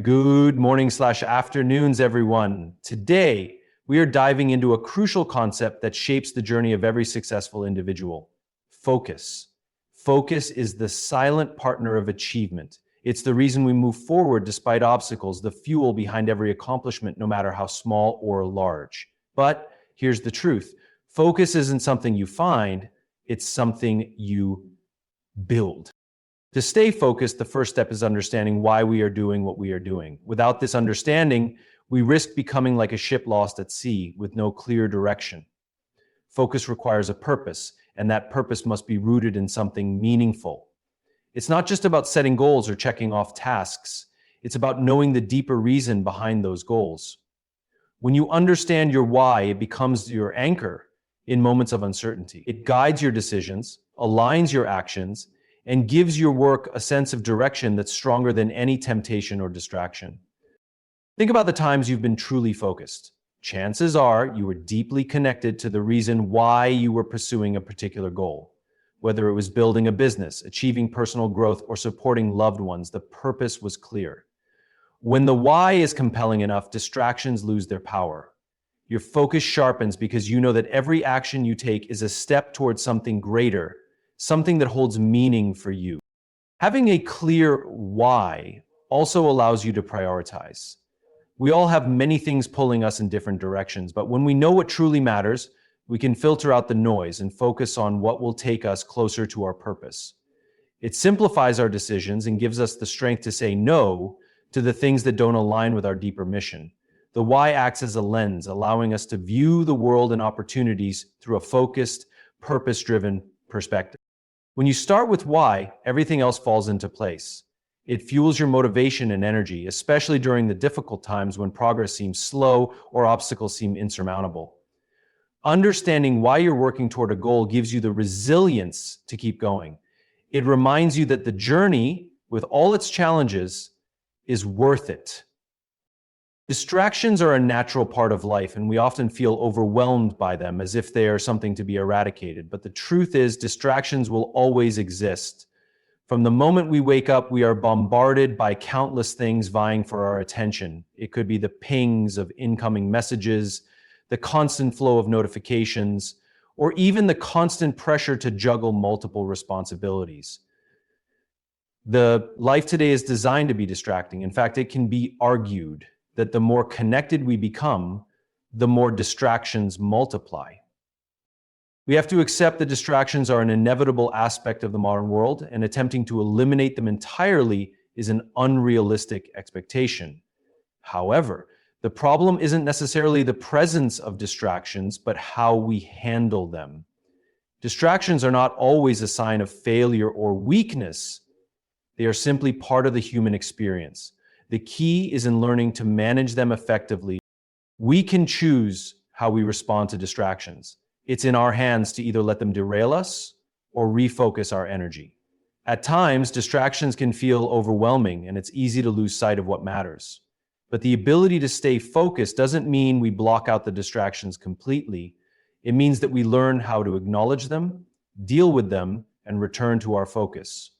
Good morning/afternoons, everyone. Today, we are diving into a crucial concept that shapes the journey of every successful individual: focus. Focus is the silent partner of achievement. It's the reason we move forward despite obstacles, the fuel behind every accomplishment, no matter how small or large. But here's the truth. Focus isn't something you find, it's something you build. To stay focused, the first step is understanding why we are doing what we are doing. Without this understanding, we risk becoming like a ship lost at sea with no clear direction. Focus requires a purpose, and that purpose must be rooted in something meaningful. It's not just about setting goals or checking off tasks. It's about knowing the deeper reason behind those goals. When you understand your why, it becomes your anchor in moments of uncertainty. It guides your decisions, aligns your actions, and gives your work a sense of direction that's stronger than any temptation or distraction. Think about the times you've been truly focused. Chances are you were deeply connected to the reason why you were pursuing a particular goal. Whether it was building a business, achieving personal growth, or supporting loved ones, the purpose was clear. When the why is compelling enough, distractions lose their power. Your focus sharpens because you know that every action you take is a step towards something greater, something that holds meaning for you. Having a clear why also allows you to prioritize. We all have many things pulling us in different directions, but when we know what truly matters, we can filter out the noise and focus on what will take us closer to our purpose. It simplifies our decisions and gives us the strength to say no to the things that don't align with our deeper mission. The why acts as a lens, allowing us to view the world and opportunities through a focused, purpose-driven perspective. When you start with why, everything else falls into place. It fuels your motivation and energy, especially during the difficult times when progress seems slow or obstacles seem insurmountable. Understanding why you're working toward a goal gives you the resilience to keep going. It reminds you that the journey, with all its challenges, is worth it. Distractions are a natural part of life, and we often feel overwhelmed by them as if they are something to be eradicated. But the truth is, distractions will always exist. From the moment we wake up, we are bombarded by countless things vying for our attention. It could be the pings of incoming messages, the constant flow of notifications, or even the constant pressure to juggle multiple responsibilities. The life today is designed to be distracting. In fact, it can be argued that the more connected we become, the more distractions multiply. We have to accept that distractions are an inevitable aspect of the modern world, and attempting to eliminate them entirely is an unrealistic expectation. However, the problem isn't necessarily the presence of distractions, but how we handle them. Distractions are not always a sign of failure or weakness. They are simply part of the human experience. The key is in learning to manage them effectively. We can choose how we respond to distractions. It's in our hands to either let them derail us or refocus our energy. At times, distractions can feel overwhelming, and it's easy to lose sight of what matters. But the ability to stay focused doesn't mean we block out the distractions completely. It means that we learn how to acknowledge them, deal with them, and return to our focus.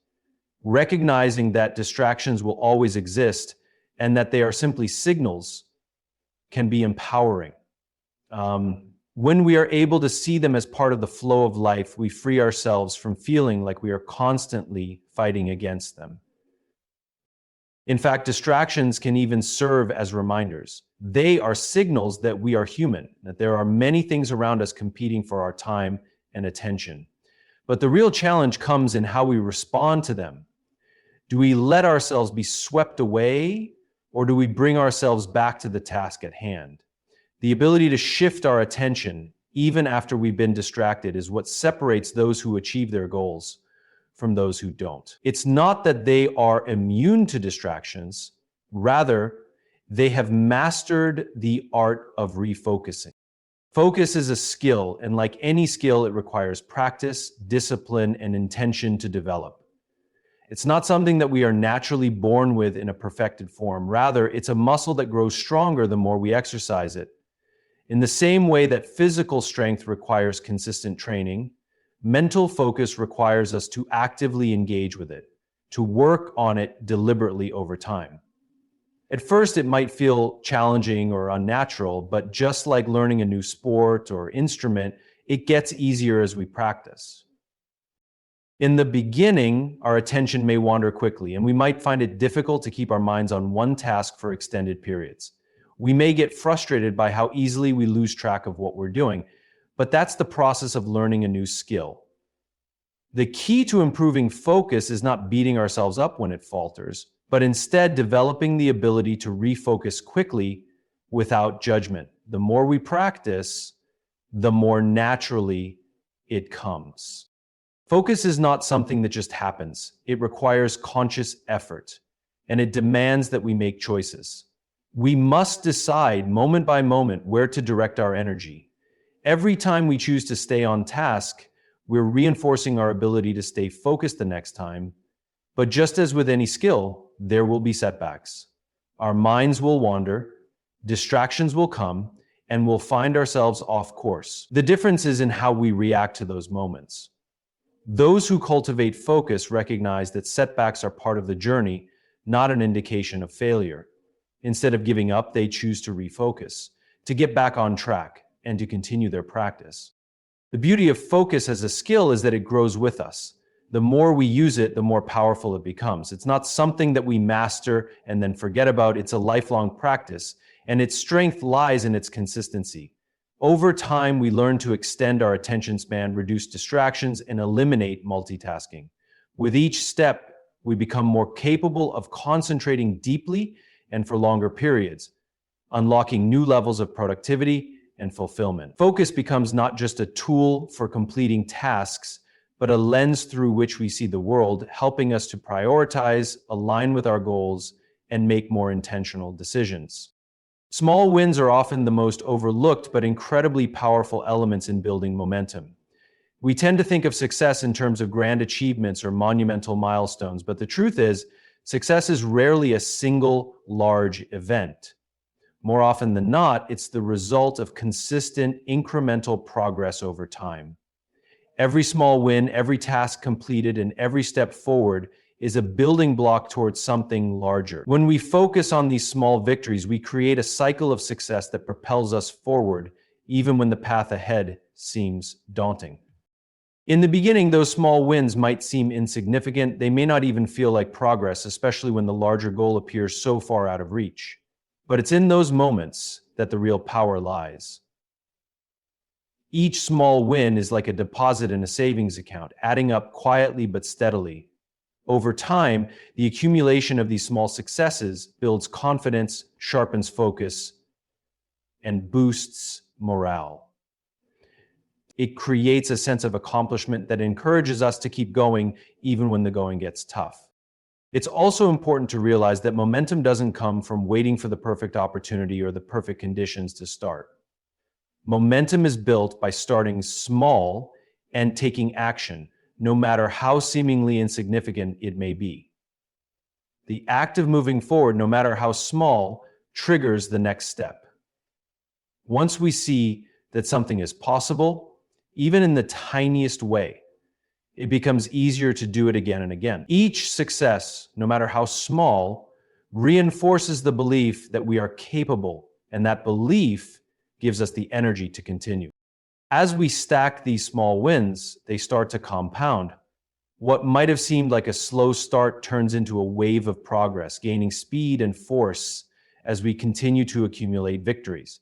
Recognizing that distractions will always exist and that they are simply signals can be empowering. When we are able to see them as part of the flow of life, we free ourselves from feeling like we are constantly fighting against them. In fact, distractions can even serve as reminders. They are signals that we are human, that there are many things around us competing for our time and attention. But the real challenge comes in how we respond to them. Do we let ourselves be swept away, or do we bring ourselves back to the task at hand? The ability to shift our attention, even after we've been distracted, is what separates those who achieve their goals from those who don't. It's not that they are immune to distractions. Rather, they have mastered the art of refocusing. Focus is a skill, and like any skill, it requires practice, discipline, and intention to develop. It's not something that we are naturally born with in a perfected form. Rather, it's a muscle that grows stronger the more we exercise it. In the same way that physical strength requires consistent training, mental focus requires us to actively engage with it, to work on it deliberately over time. At first, it might feel challenging or unnatural, but just like learning a new sport or instrument, it gets easier as we practice. In the beginning, our attention may wander quickly, and we might find it difficult to keep our minds on one task for extended periods. We may get frustrated by how easily we lose track of what we're doing, but that's the process of learning a new skill. The key to improving focus is not beating ourselves up when it falters, but instead developing the ability to refocus quickly without judgment. The more we practice, the more naturally it comes. Focus is not something that just happens. It requires conscious effort, and it demands that we make choices. We must decide moment by moment where to direct our energy. Every time we choose to stay on task, we're reinforcing our ability to stay focused the next time. But just as with any skill, there will be setbacks. Our minds will wander, distractions will come, and we'll find ourselves off course. The difference is in how we react to those moments. Those who cultivate focus recognize that setbacks are part of the journey, not an indication of failure. Instead of giving up, they choose to refocus, to get back on track, and to continue their practice. The beauty of focus as a skill is that it grows with us. The more we use it, the more powerful it becomes. It's not something that we master and then forget about. It's a lifelong practice, and its strength lies in its consistency. Over time, we learn to extend our attention span, reduce distractions, and eliminate multitasking. With each step, we become more capable of concentrating deeply and for longer periods, unlocking new levels of productivity and fulfillment. Focus becomes not just a tool for completing tasks, but a lens through which we see the world, helping us to prioritize, align with our goals, and make more intentional decisions. Small wins are often the most overlooked but incredibly powerful elements in building momentum. We tend to think of success in terms of grand achievements or monumental milestones, but the truth is, success is rarely a single large event. More often than not, it's the result of consistent, incremental progress over time. Every small win, every task completed, and every step forward is a building block towards something larger. When we focus on these small victories, we create a cycle of success that propels us forward, even when the path ahead seems daunting. In the beginning, those small wins might seem insignificant. They may not even feel like progress, especially when the larger goal appears so far out of reach. But it's in those moments that the real power lies. Each small win is like a deposit in a savings account, adding up quietly but steadily. Over time, the accumulation of these small successes builds confidence, sharpens focus, and boosts morale. It creates a sense of accomplishment that encourages us to keep going even when the going gets tough. It's also important to realize that momentum doesn't come from waiting for the perfect opportunity or the perfect conditions to start. Momentum is built by starting small and taking action, no matter how seemingly insignificant it may be. The act of moving forward, no matter how small, triggers the next step. Once we see that something is possible, even in the tiniest way, it becomes easier to do it again and again. Each success, no matter how small, reinforces the belief that we are capable, and that belief gives us the energy to continue. As we stack these small wins, they start to compound. What might have seemed like a slow start turns into a wave of progress, gaining speed and force as we continue to accumulate victories.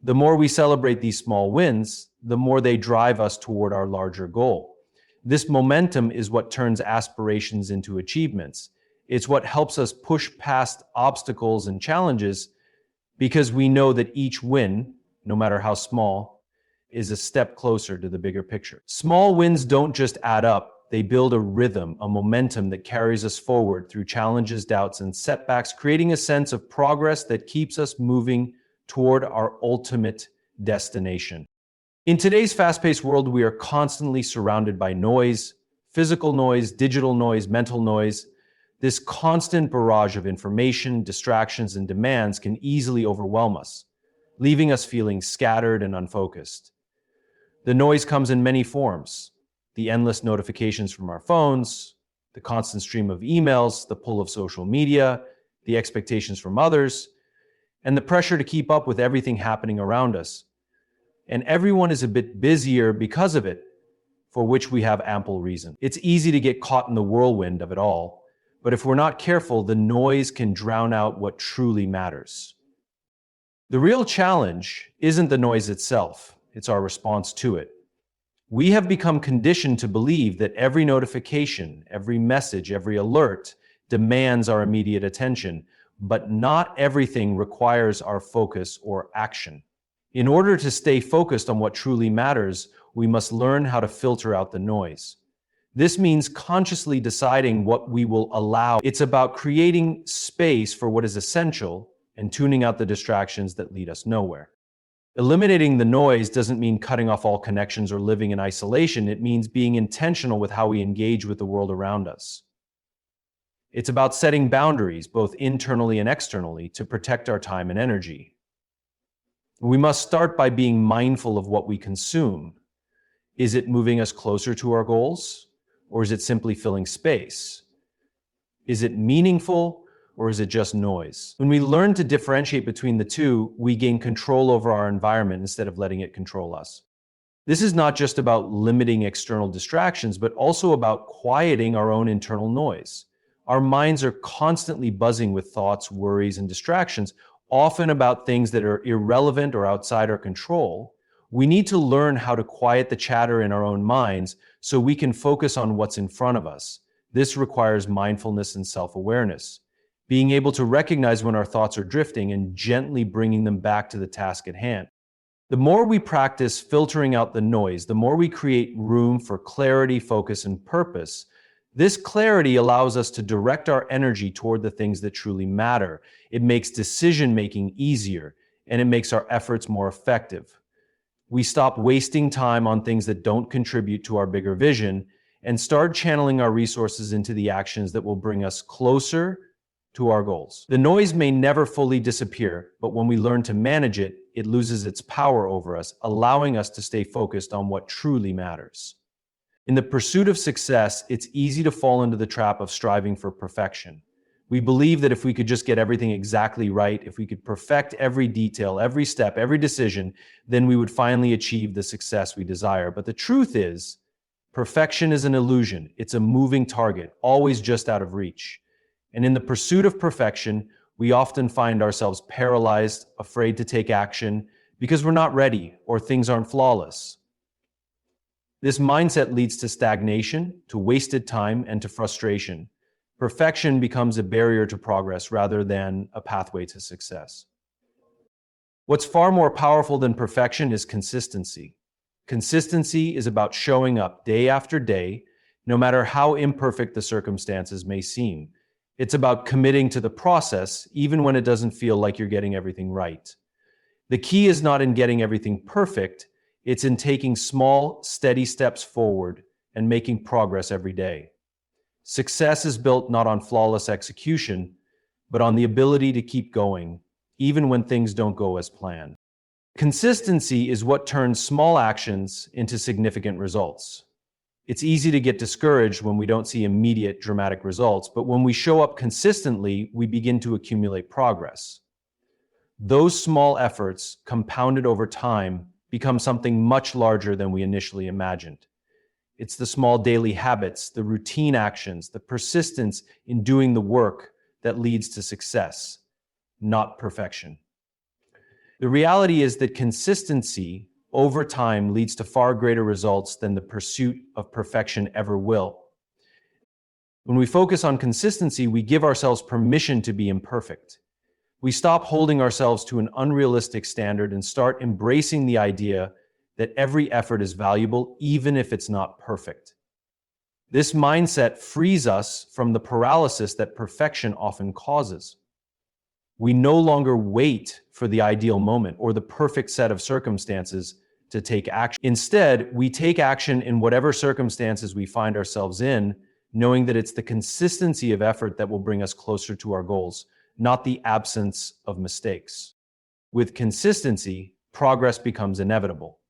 The more we celebrate these small wins, the more they drive us toward our larger goal. This momentum is what turns aspirations into achievements. It's what helps us push past obstacles and challenges because we know that each win, no matter how small, is a step closer to the bigger picture. Small wins don't just add up, they build a rhythm, a momentum that carries us forward through challenges, doubts, and setbacks, creating a sense of progress that keeps us moving toward our ultimate destination. In today's fast-paced world, we are constantly surrounded by noise, physical noise, digital noise, mental noise. This constant barrage of information, distractions, and demands can easily overwhelm us, leaving us feeling scattered and unfocused. The noise comes in many forms: the endless notifications from our phones, the constant stream of emails, the pull of social media, the expectations from others, and the pressure to keep up with everything happening around us. And everyone is a bit busier because of it, for which we have ample reason. It's easy to get caught in the whirlwind of it all, but if we're not careful, the noise can drown out what truly matters. The real challenge isn't the noise itself, it's our response to it. We have become conditioned to believe that every notification, every message, every alert demands our immediate attention, but not everything requires our focus or action. In order to stay focused on what truly matters, we must learn how to filter out the noise. This means consciously deciding what we will allow. It's about creating space for what is essential and tuning out the distractions that lead us nowhere. Eliminating the noise doesn't mean cutting off all connections or living in isolation. It means being intentional with how we engage with the world around us. It's about setting boundaries, both internally and externally, to protect our time and energy. We must start by being mindful of what we consume. Is it moving us closer to our goals, or is it simply filling space? Is it meaningful, or is it just noise? When we learn to differentiate between the two, we gain control over our environment instead of letting it control us. This is not just about limiting external distractions, but also about quieting our own internal noise. Our minds are constantly buzzing with thoughts, worries, and distractions, often about things that are irrelevant or outside our control. We need to learn how to quiet the chatter in our own minds so we can focus on what's in front of us. This requires mindfulness and self-awareness, being able to recognize when our thoughts are drifting and gently bringing them back to the task at hand. The more we practice filtering out the noise, the more we create room for clarity, focus, and purpose. This clarity allows us to direct our energy toward the things that truly matter. It makes decision-making easier, and it makes our efforts more effective. We stop wasting time on things that don't contribute to our bigger vision and start channeling our resources into the actions that will bring us closer to our goals. The noise may never fully disappear, but when we learn to manage it, it loses its power over us, allowing us to stay focused on what truly matters. In the pursuit of success, it's easy to fall into the trap of striving for perfection. We believe that if we could just get everything exactly right, if we could perfect every detail, every step, every decision, then we would finally achieve the success we desire. But the truth is, perfection is an illusion. It's a moving target, always just out of reach. And in the pursuit of perfection, we often find ourselves paralyzed, afraid to take action, because we're not ready or things aren't flawless. This mindset leads to stagnation, to wasted time, and to frustration. Perfection becomes a barrier to progress rather than a pathway to success. What's far more powerful than perfection is consistency. Consistency is about showing up day after day, no matter how imperfect the circumstances may seem. It's about committing to the process, even when it doesn't feel like you're getting everything right. The key is not in getting everything perfect, it's in taking small, steady steps forward and making progress every day. Success is built not on flawless execution, but on the ability to keep going, even when things don't go as planned. Consistency is what turns small actions into significant results. It's easy to get discouraged when we don't see immediate dramatic results, but when we show up consistently, we begin to accumulate progress. Those small efforts, compounded over time, become something much larger than we initially imagined. It's the small daily habits, the routine actions, the persistence in doing the work that leads to success, not perfection. The reality is that consistency over time leads to far greater results than the pursuit of perfection ever will. When we focus on consistency, we give ourselves permission to be imperfect. We stop holding ourselves to an unrealistic standard and start embracing the idea that every effort is valuable, even if it's not perfect. This mindset frees us from the paralysis that perfection often causes. We no longer wait for the ideal moment or the perfect set of circumstances to take action. Instead, we take action in whatever circumstances we find ourselves in, knowing that it's the consistency of effort that will bring us closer to our goals, not the absence of mistakes. With consistency, progress becomes inevitable.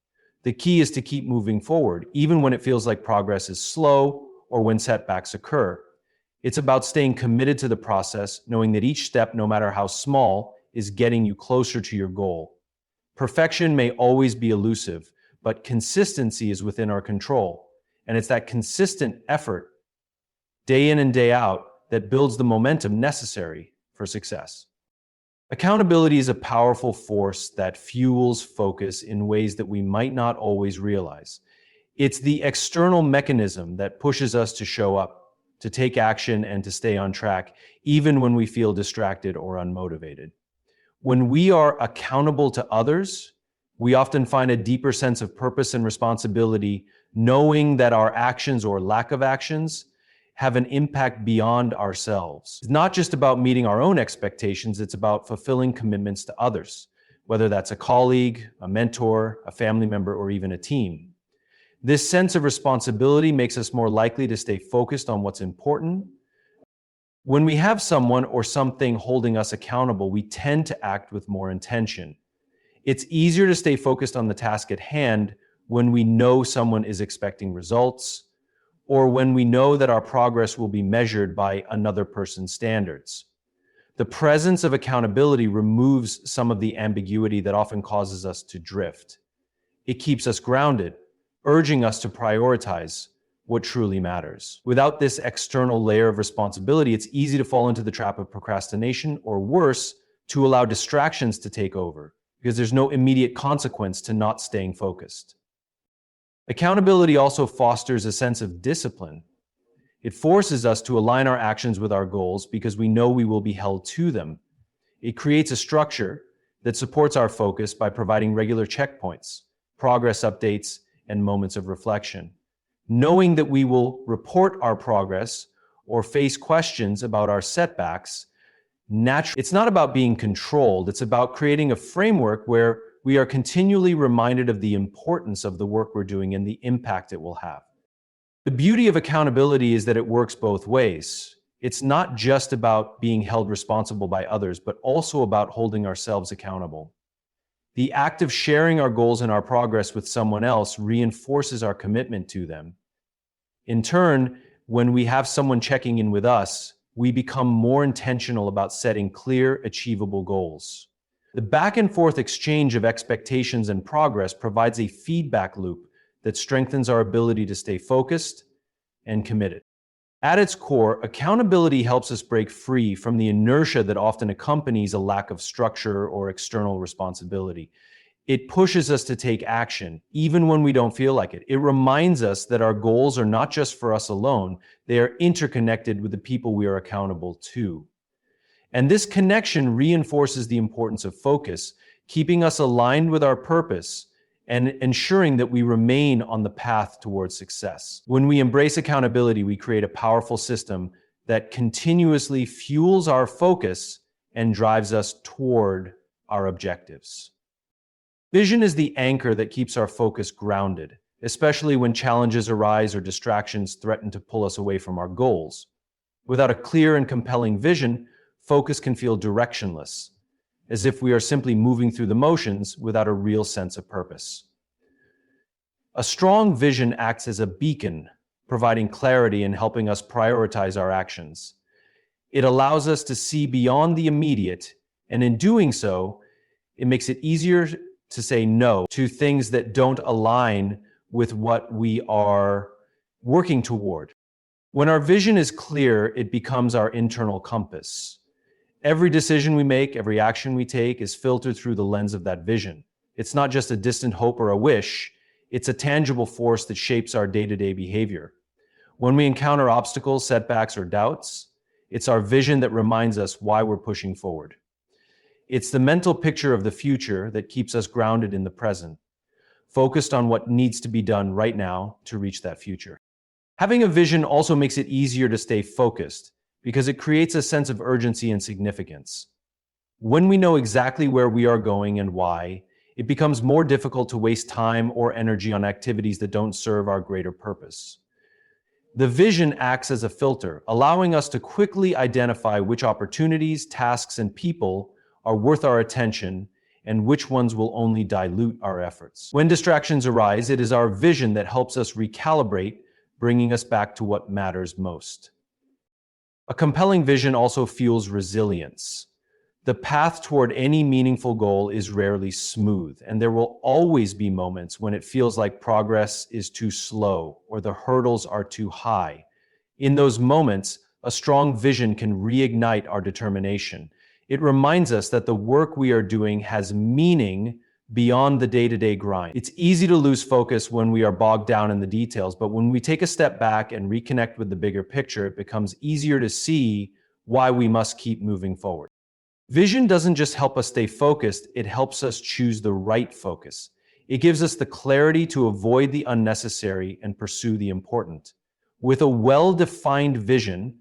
The key is to keep moving forward, even when it feels like progress is slow or when setbacks occur. It's about staying committed to the process, knowing that each step, no matter how small, is getting you closer to your goal. Perfection may always be elusive, but consistency is within our control. And it's that consistent effort, day in and day out, that builds the momentum necessary for success. Accountability is a powerful force that fuels focus in ways that we might not always realize. It's the external mechanism that pushes us to show up, to take action, and to stay on track, even when we feel distracted or unmotivated. When we are accountable to others, we often find a deeper sense of purpose and responsibility, knowing that our actions or lack of actions have an impact beyond ourselves. It's not just about meeting our own expectations, it's about fulfilling commitments to others, whether that's a colleague, a mentor, a family member, or even a team. This sense of responsibility makes us more likely to stay focused on what's important. When we have someone or something holding us accountable, we tend to act with more intention. It's easier to stay focused on the task at hand when we know someone is expecting results, or when we know that our progress will be measured by another person's standards. The presence of accountability removes some of the ambiguity that often causes us to drift. It keeps us grounded, urging us to prioritize what truly matters. Without this external layer of responsibility, it's easy to fall into the trap of procrastination, or worse, to allow distractions to take over, because there's no immediate consequence to not staying focused. Accountability also fosters a sense of discipline. It forces us to align our actions with our goals because we know we will be held to them. It creates a structure that supports our focus by providing regular checkpoints, progress updates, and moments of reflection. Knowing that we will report our progress or face questions about our setbacks, it's not about being controlled, it's about creating a framework where we are continually reminded of the importance of the work we're doing and the impact it will have. The beauty of accountability is that it works both ways. It's not just about being held responsible by others, but also about holding ourselves accountable. The act of sharing our goals and our progress with someone else reinforces our commitment to them. In turn, when we have someone checking in with us, we become more intentional about setting clear, achievable goals. The back and forth exchange of expectations and progress provides a feedback loop that strengthens our ability to stay focused and committed. At its core, accountability helps us break free from the inertia that often accompanies a lack of structure or external responsibility. It pushes us to take action, even when we don't feel like it. It reminds us that our goals are not just for us alone, they are interconnected with the people we are accountable to. And this connection reinforces the importance of focus, keeping us aligned with our purpose and ensuring that we remain on the path towards success. When we embrace accountability, we create a powerful system that continuously fuels our focus and drives us toward our objectives. Vision is the anchor that keeps our focus grounded, especially when challenges arise or distractions threaten to pull us away from our goals. Without a clear and compelling vision, focus can feel directionless, as if we are simply moving through the motions without a real sense of purpose. A strong vision acts as a beacon, providing clarity and helping us prioritize our actions. It allows us to see beyond the immediate, and in doing so, it makes it easier to say no to things that don't align with what we are working toward. When our vision is clear, it becomes our internal compass. Every decision we make, every action we take is filtered through the lens of that vision. It's not just a distant hope or a wish, it's a tangible force that shapes our day-to-day behavior. When we encounter obstacles, setbacks, or doubts, it's our vision that reminds us why we're pushing forward. It's the mental picture of the future that keeps us grounded in the present, focused on what needs to be done right now to reach that future. Having a vision also makes it easier to stay focused because it creates a sense of urgency and significance. When we know exactly where we are going and why, it becomes more difficult to waste time or energy on activities that don't serve our greater purpose. The vision acts as a filter, allowing us to quickly identify which opportunities, tasks, and people are worth our attention and which ones will only dilute our efforts. When distractions arise, it is our vision that helps us recalibrate, bringing us back to what matters most. A compelling vision also fuels resilience. The path toward any meaningful goal is rarely smooth, and there will always be moments when it feels like progress is too slow or the hurdles are too high. In those moments, a strong vision can reignite our determination. It reminds us that the work we are doing has meaning beyond the day-to-day grind. It's easy to lose focus when we are bogged down in the details, but when we take a step back and reconnect with the bigger picture, it becomes easier to see why we must keep moving forward. Vision doesn't just help us stay focused, it helps us choose the right focus. It gives us the clarity to avoid the unnecessary and pursue the important. With a well-defined vision,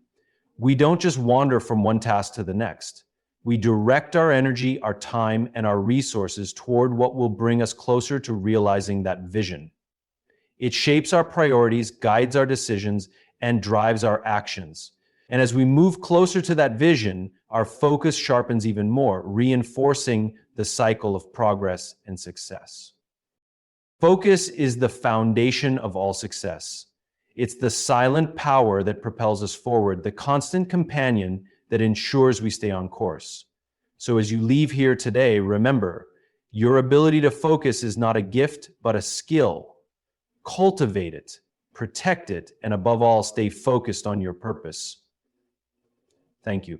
we don't just wander from one task to the next. We direct our energy, our time, and our resources toward what will bring us closer to realizing that vision. It shapes our priorities, guides our decisions, and drives our actions. And as we move closer to that vision, our focus sharpens even more, reinforcing the cycle of progress and success. Focus is the foundation of all success. It's the silent power that propels us forward, the constant companion that ensures we stay on course. So as you leave here today, remember, your ability to focus is not a gift, but a skill. Cultivate it, protect it, and above all, stay focused on your purpose. Thank you.